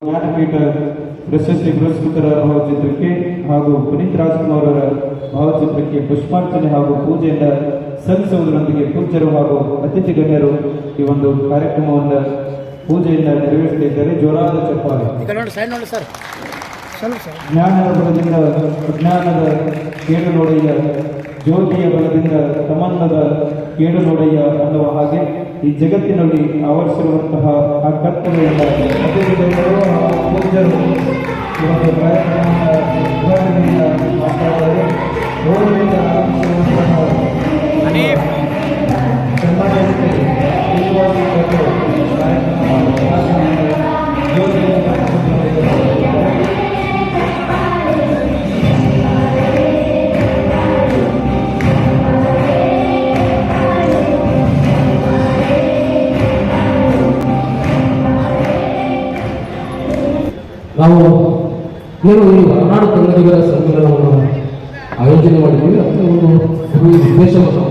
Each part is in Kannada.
ಜ್ಞಾನಪೀಠ ಪ್ರಶಸ್ತಿ ಪುರಸ್ಕೃತರ ಭಾವಚಿತ್ರಕ್ಕೆ ಹಾಗೂ ಪುನೀತ್ ರಾಜ್ಕುಮಾರ್ ಅವರ ಭಾವಚಿತ್ರಕ್ಕೆ ಪುಷ್ಪಾರ್ಚನೆ ಹಾಗೂ ಪೂಜೆಯಿಂದ ಸಲ್ಲಿಸುವುದರೊಂದಿಗೆ ಪೂಜ್ಯರು ಹಾಗೂ ಅತಿಥಿ ಗಣ್ಯರು ಈ ಒಂದು ಕಾರ್ಯಕ್ರಮವನ್ನು ಪೂಜೆಯಿಂದ ನೆರವೇರಿಸಲಿದ್ದಾರೆ. ಜೋರಾದ ಚಪ್ಪಾಳೆ. ಜ್ಞಾನದ ಬಲದಿಂದ ಅಜ್ಞಾನದ ಕೇಡು ನೋಡಯ್ಯ, ಜ್ಯೋತಿಯ ಬಲದಿಂದ ತಮನ್ನದ ಕೇಡು ನೋಡಯ್ಯ ಅನ್ನುವ ಹಾಗೆ ಈ ಜಗತ್ತಿನಲ್ಲಿ ಆವರಿಸಿರುವಂತಹ ಆ ಕರ್ತವ್ಯದಿಂದ ಅತಿಥಿಗಳು ಹಾಗೂ ಪೂಜ್ಯರು ಈ ಒಂದು ಕಾರ್ಯಕ್ರಮವನ್ನು ಉದ್ಘಾಟನೆಯಿಂದ ಮಾತಾಡಿದರೆ ಗೌರವದಿಂದ ಆಗಮಿಸಿರುವಂತಹ ಕರ್ನಾಟಕಕ್ಕೆ ನಾವು ಏನು ಈ ಹೊರನಾಡು ಕನ್ನಡಿಗರ ಸಮ್ಮೇಳನವನ್ನು ಆಯೋಜನೆ ಮಾಡಿದ್ದೀವಿ. ಅದಕ್ಕೆ ಒಂದು ಉದ್ದೇಶವನ್ನು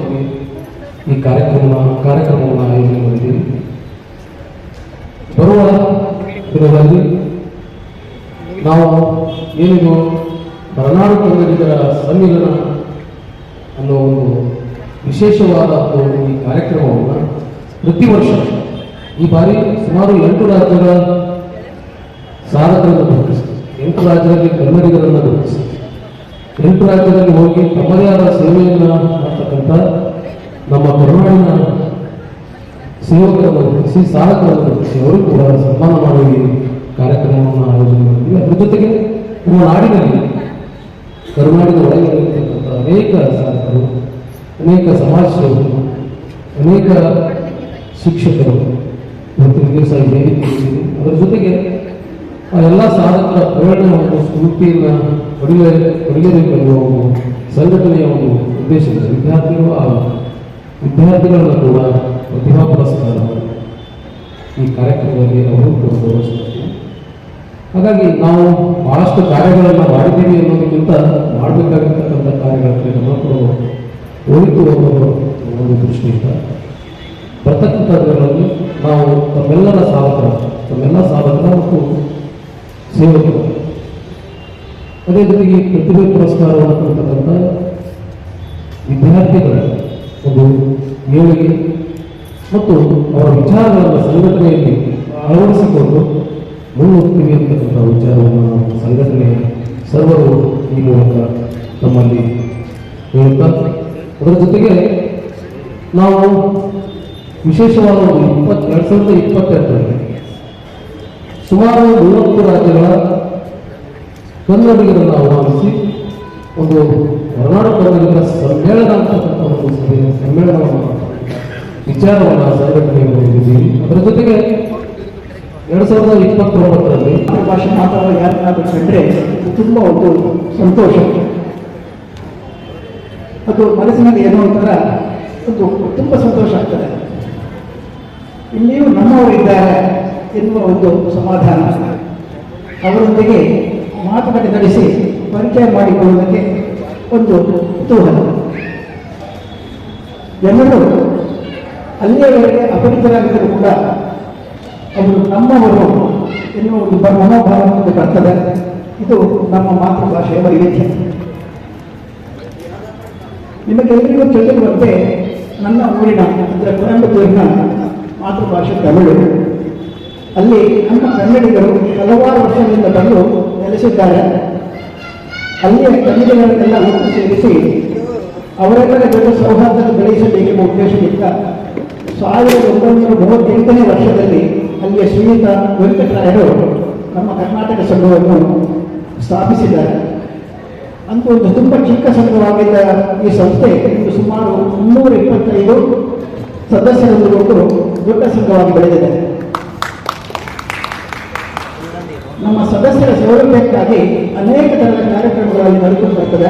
ಈ ಕಾರ್ಯಕ್ರಮವನ್ನು ಆಯೋಜನೆ ಮಾಡಿದ್ದೀವಿ. ಬರುವ ದಿನಗಳಲ್ಲಿ ನಾವು ಏನಿದು ಹೊರನಾಡು ಕನ್ನಡಿಗರ ಸಮ್ಮೇಳನ ಅನ್ನೋ ಒಂದು ವಿಶೇಷವಾದ ಈ ಕಾರ್ಯಕ್ರಮವನ್ನು ಪ್ರತಿ ವರ್ಷ ಈ ಬಾರಿ ಸುಮಾರು 8 ರಾಜ್ಯಗಳ ಸಾಧಕರನ್ನು ಗುರುತಿಸಿ 8 ರಾಜ್ಯದಲ್ಲಿ ಕನ್ನಡಿಗರನ್ನು ಗುರುತಿಸಿ 8 ರಾಜ್ಯದಲ್ಲಿ ಹೋಗಿ ತಮ್ಮದೇ ಆದ ಸೇವೆಯನ್ನು ಮಾಡ್ತಕ್ಕಂಥ ನಮ್ಮ ಕರುನಾಡಿನ ಸೇವಕರನ್ನು ಗುರುತಿಸಿ ಸಾಧಕರನ್ನು ಗುರುತಿಸಿ ಅವರು ಕೂಡ ಸನ್ಮಾನ ಮಾಡುವ ಕಾರ್ಯಕ್ರಮವನ್ನು ಆಯೋಜನೆ ಮಾಡಿದ್ವಿ. ಅದರ ಜೊತೆಗೆ ನಮ್ಮ ನಾಡಿನಲ್ಲಿ ಕರುನಾಡಿನ ಒಳಗೆ ಇರತಕ್ಕಂಥ ಅನೇಕ ಸಾಧಕರು, ಅನೇಕ ಸಮಾಜ ಸೇವಕರು, ಅನೇಕ ಶಿಕ್ಷಕರು ಇವತ್ತಿನ ದಿವಸ ವೇದಿಕೆಯಲ್ಲಿ ಅದರ ಜೊತೆಗೆ ಆ ಎಲ್ಲ ಸಾಧಕರ ಪ್ರೇರಣೆ ಒಂದು ಸ್ಫೂರ್ತಿಯನ್ನು ಪಡೆಯಬೇಕೆನ್ನುವ ಒಂದು ಸಂಘಟನೆಯ ಒಂದು ಉದ್ದೇಶದಿಂದ ವಿದ್ಯಾರ್ಥಿಗಳನ್ನು ಕೂಡ ಪ್ರತಿಭಾ ಪುರಸ್ಕಾರ ಈ ಕಾರ್ಯಕ್ರಮದಲ್ಲಿ ಅವರು ಕೂಡ ಗೌರವಿಸುತ್ತಾರೆ. ಹಾಗಾಗಿ ನಾವು ಬಹಳಷ್ಟು ಕಾರ್ಯಗಳನ್ನು ಮಾಡಿದ್ದೀವಿ ಅನ್ನೋದಕ್ಕಿಂತ ಮಾಡಬೇಕಾಗಿರ್ತಕ್ಕಂಥ ಕಾರ್ಯಗಳ ಕಡೆ ಮಕ್ಕಳು ಹೋಯಿತು ಅನ್ನೋ ಒಂದು ದೃಷ್ಟಿಯಿಂದ ಬರ್ತಕ್ಕಂಥ ದಿನಗಳಲ್ಲಿ ನಾವು ತಮ್ಮೆಲ್ಲ ಸಾಧಕರ ಮತ್ತು ಸೇವಕರು ಅದೇ ಜೊತೆಗೆ ಪ್ರತಿಭೆ ಪುರಸ್ಕಾರವನ್ನು ಕೊಡ್ತಕ್ಕಂಥ ವಿದ್ಯಾರ್ಥಿಗಳ ಒಂದು ಏಳಿಗೆ ಮತ್ತು ಅವರ ವಿಚಾರಗಳನ್ನು ಸಂಘಟನೆಯಲ್ಲಿ ಅಳವಡಿಸಿಕೊಂಡು ಮುನ್ನುಗ್ತೀವಿ ಅಂತಕ್ಕಂಥ ವಿಚಾರವನ್ನು ನಾವು ಸಂಘಟನೆ ಸರ್ವರು ಈ ಮೂಲಕ ತಮ್ಮಲ್ಲಿ ಹೇಳುತ್ತಾ ಅದರ ಜೊತೆಗೆ ನಾವು ವಿಶೇಷವಾದ ಒಂದು 2022ರಲ್ಲಿ ಸುಮಾರು 30 ರಾಜ್ಯಗಳ ಕನ್ನಡಿಗರನ್ನು ಆಹ್ವಾನಿಸಿ ಒಂದು ಹೊರನಾಡು ಕನ್ನಡಿಗರ ಸಮ್ಮೇಳನ ಅಂತಕ್ಕಂಥ ಒಂದು ಸಮ್ಮೇಳನವನ್ನು ವಿಚಾರವನ್ನು ಸಂಘಟನೆಯನ್ನು ಹೊಂದಿದ್ದೀವಿ. ಅದರ ಜೊತೆಗೆ 2029ರಲ್ಲಿ ಭಾಷೆ ಮಾತಾಡುವ ಯಾರನ್ನಾದರೂ ಕಂಡ್ರೆ ತುಂಬ ಒಂದು ಸಂತೋಷ, ಅದು ಮನಸ್ಸಿನಲ್ಲಿ ಏನೋ ಒಂಥರ ಒಂದು ತುಂಬ ಸಂತೋಷ ಆಗ್ತದೆ. ಇಲ್ಲಿಯೂ ನಮ್ಮವರು ಇದ್ದಾರೆ ಎನ್ನುವ ಒಂದು ಸಮಾಧಾನ, ಅವರೊಂದಿಗೆ ಮಾತುಕತೆ ನಡೆಸಿ ಪರಿಚಯ ಮಾಡಿಕೊಳ್ಳುವುದಕ್ಕೆ ಒಂದು ಕುತೂಹಲ. ಜನರು ಅಲ್ಲಿಯವರೆಗೆ ಅಪರಿಚಿತರಾಗಿದ್ದರೂ ಕೂಡ ಅವರು ನಮ್ಮವರು ಎನ್ನುವ ಒಂದು ಮನೋಭಾವನೆ ಬರ್ತದೆ. ಇದು ನಮ್ಮ ಮಾತೃಭಾಷೆಯ ವೈವಿಧ್ಯ. ನಿಮಗೆಲ್ಲರಿಗೂ ತಿಳಿದಿರುವಂತೆ ನನ್ನ ಊರಿನ ಅಂದರೆ ಕೊಯಂಬತ್ತೂರಿನ ಮಾತೃಭಾಷೆ ತಮಿಳು. ಅಲ್ಲಿ ನಮ್ಮ ಕನ್ನಡಿಗರು ಹಲವಾರು ವರ್ಷದಿಂದ ಬಂದು ನೆಲೆಸಿದ್ದಾರೆ. ಅಲ್ಲಿಯ ಕನ್ನಡಿಗರನ್ನೆಲ್ಲ ಒಟ್ಟು ಸೇರಿಸಿ ಅವರೆಲ್ಲರ ಜೊತೆ ಸೌಹಾರ್ದ ಬೆಳೆಸಬೇಕೆಂಬ ಉದ್ದೇಶದಿಂದ 1938ನೇ ವರ್ಷದಲ್ಲಿ ಅಲ್ಲಿಯ ಶ್ರೀಯುತ ವೆಂಕಟರಾಯರು ನಮ್ಮ ಕರ್ನಾಟಕ ಸಂಘವನ್ನು ಸ್ಥಾಪಿಸಿದ್ದಾರೆ. ಅಂತೂ ಒಂದು ತುಂಬ ಚಿಕ್ಕ ಸಂಘವಾಗಿದ್ದ ಈ ಸಂಸ್ಥೆ ಇಂದು ಸುಮಾರು 325 ಸದಸ್ಯರೊಂದುಗೊಂಡು ದೊಡ್ಡ ಸಂಘವಾಗಿ ಬೆಳೆದಿದೆ. ನಮ್ಮ ಸದಸ್ಯರ ಸೌಲಭ್ಯಕ್ಕಾಗಿ ಅನೇಕ ಥರದ ಕಾರ್ಯಕ್ರಮಗಳಲ್ಲಿ ನಡೆದುಕೊಂಡು ಬರ್ತದೆ.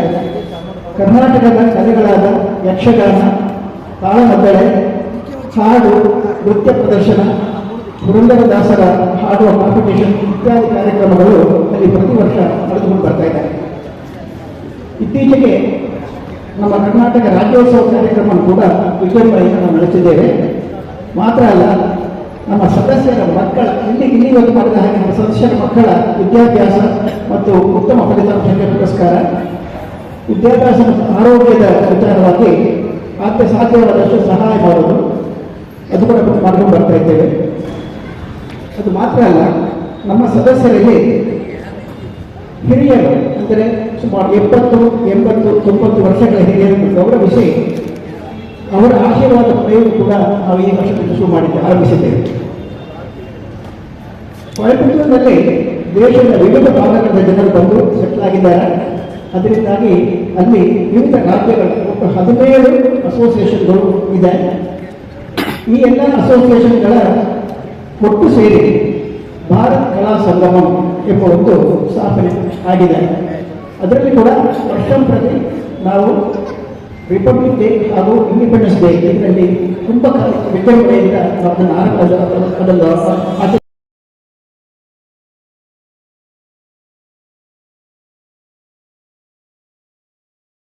ಕರ್ನಾಟಕದ ಕಲೆಗಳಾದ ಯಕ್ಷಗಾನ, ತಾಳಮದ್ದಳೆ, ಹಾಡು, ನೃತ್ಯ ಪ್ರದರ್ಶನ, ಪುರಂದರದಾಸರ ಹಾಡುವ ಕಾಂಪಿಟೇಷನ್ ಇತ್ಯಾದಿ ಕಾರ್ಯಕ್ರಮಗಳು ಅಲ್ಲಿ ಪ್ರತಿ ವರ್ಷ ನಡೆದುಕೊಂಡು ಬರ್ತಾ ಇದೆ. ಇತ್ತೀಚೆಗೆ ನಮ್ಮ ಕರ್ನಾಟಕ ರಾಜ್ಯೋತ್ಸವ ಕಾರ್ಯಕ್ರಮ ಕೂಡ ವಿಜೃಂಭಣೆಯಿಂದ ನಾವು ನಡೆಸಿದ್ದೇವೆ. ಮಾತ್ರ ಅಲ್ಲ, ನಮ್ಮ ಸದಸ್ಯರ ಮಕ್ಕಳ ಇಲ್ಲಿವರೆಗೆ ಮಾಡಿದ ಹಾಗೆ ನಮ್ಮ ಸದಸ್ಯರ ಮಕ್ಕಳ ವಿದ್ಯಾಭ್ಯಾಸ ಮತ್ತು ಉತ್ತಮ ಫಲಿತಾಂಶಕ್ಕೆ ಪುರಸ್ಕಾರ, ವಿದ್ಯಾಭ್ಯಾಸ ಮತ್ತು ಆರೋಗ್ಯದ ವಿಚಾರವಾಗಿ ಆದ್ಯ ಸಾಧ್ಯವಾದಷ್ಟು ಸಹಾಯ ಮಾಡೋದು, ಅದು ಕೂಡ ಮಾಡ್ಕೊಂಡು ಬರ್ತಾ ಇದ್ದೇವೆ. ಅದು ಮಾತ್ರ ಅಲ್ಲ, ನಮ್ಮ ಸದಸ್ಯರಲ್ಲಿ ಹಿರಿಯರು ಅಂದರೆ ಸುಮಾರು 70, 80, 90 ವರ್ಷಗಳ ಹಿರಿಯರನ್ನು ಗೌರವಿಸಿ ಅವರ ಆಶೀರ್ವಾದ ಪಡೆಯುವುದು ಕೂಡ ನಾವು ಈ ವರ್ಷದಿಂದ ಶುರು ಆರಂಭಿಸಿದ್ದೇವೆ. ಕೊಯಂಬತ್ತೂರಿನಲ್ಲಿ ದೇಶದ ವಿವಿಧ ಭಾಗಗಳ ಜನರು ಬಂದು ಸೆಟ್ಲ್ ಆಗಿದ್ದಾರೆ. ಅದರಿಂದಾಗಿ ಅಲ್ಲಿ ವಿವಿಧ ರಾಜ್ಯಗಳ ಒಟ್ಟು 17 ಅಸೋಸಿಯೇಷನ್ಗಳು ಇದೆ. ಈ ಎಲ್ಲ ಅಸೋಸಿಯೇಷನ್ಗಳ ಒಟ್ಟು ಸೇರಿ ಭಾರತ್ ಕಲಾ ಸಂಗಮಂ ಎಂಬ ಒಂದು ಸ್ಥಾಪನೆ ಆಗಿದೆ. ಅದರಲ್ಲಿ ಕೂಡ ವರ್ಷಂಪ್ರತಿ ನಾವು ರಿಪಬ್ಲಿಕ್ ಡೇ ಹಾಗೂ ಇಂಡಿಪೆಂಡೆನ್ಸ್ ಡೇ ಇದರಲ್ಲಿ ತುಂಬ ವಿಜೃಂಭಣೆಯಿಂದ ಅದನ್ನು